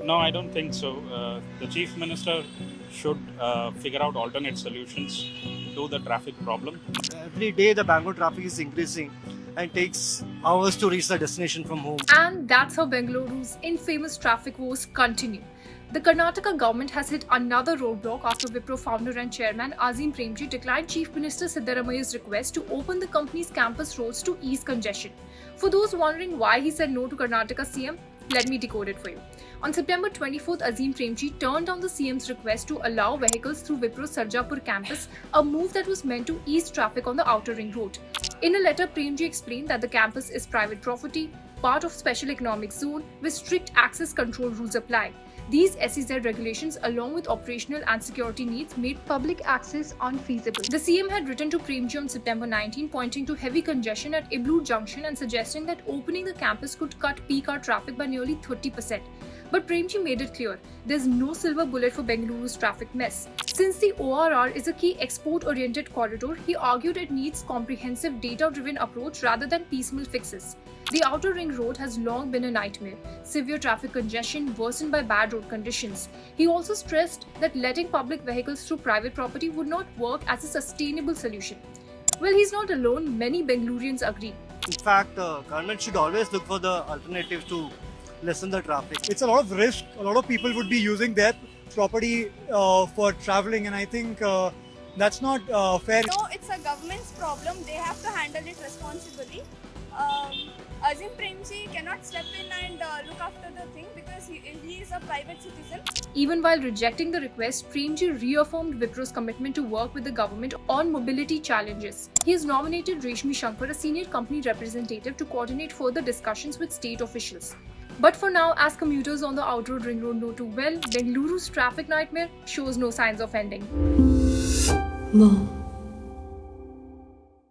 No, I don't think so. The Chief Minister should figure out alternate solutions to the traffic problem. Every day the Bangalore traffic is increasing and takes hours to reach the destination from home. And that's how Bengaluru's infamous traffic woes continue. The Karnataka government has hit another roadblock after Wipro founder and chairman Azim Premji declined Chief Minister Siddaramaia's request to open the company's campus roads to ease congestion. For those wondering why he said no to Karnataka CM, let me decode it for you. On September 24th, Azim Premji turned down the CM's request to allow vehicles through Wipro's Sarjapur campus, a move that was meant to ease traffic on the outer ring road. In a letter, Premji explained that the campus is private property, part of special economic zone, with strict access control rules apply. These SEZ regulations, along with operational and security needs, made public access unfeasible. The CM had written to Premji on September 19, pointing to heavy congestion at Iblur Junction and suggesting that opening the campus could cut peak hour traffic by nearly 30%. But Premji made it clear, there's no silver bullet for Bengaluru's traffic mess. Since the ORR is a key export-oriented corridor, he argued it needs comprehensive data-driven approach rather than piecemeal fixes. The outer ring road has long been a nightmare, severe traffic congestion worsened by bad road conditions. He also stressed that letting public vehicles through private property would not work as a sustainable solution. Well, he's not alone, many Bengalurians agree. In fact, the government should always look for the alternatives to lessen the traffic. It's a lot of risk. A lot of people would be using their property for traveling, and I think that's not fair. No, it's a government's problem. They have to handle it responsibly. Azim Premji cannot step in and look after the thing because he is a private citizen. Even while rejecting the request, Premji reaffirmed Wipro's commitment to work with the government on mobility challenges. He has nominated Reshmi Shankar, a senior company representative, to coordinate further discussions with state officials. But for now, as commuters on the outer ring road know too well, Bengaluru's traffic nightmare shows no signs of ending. More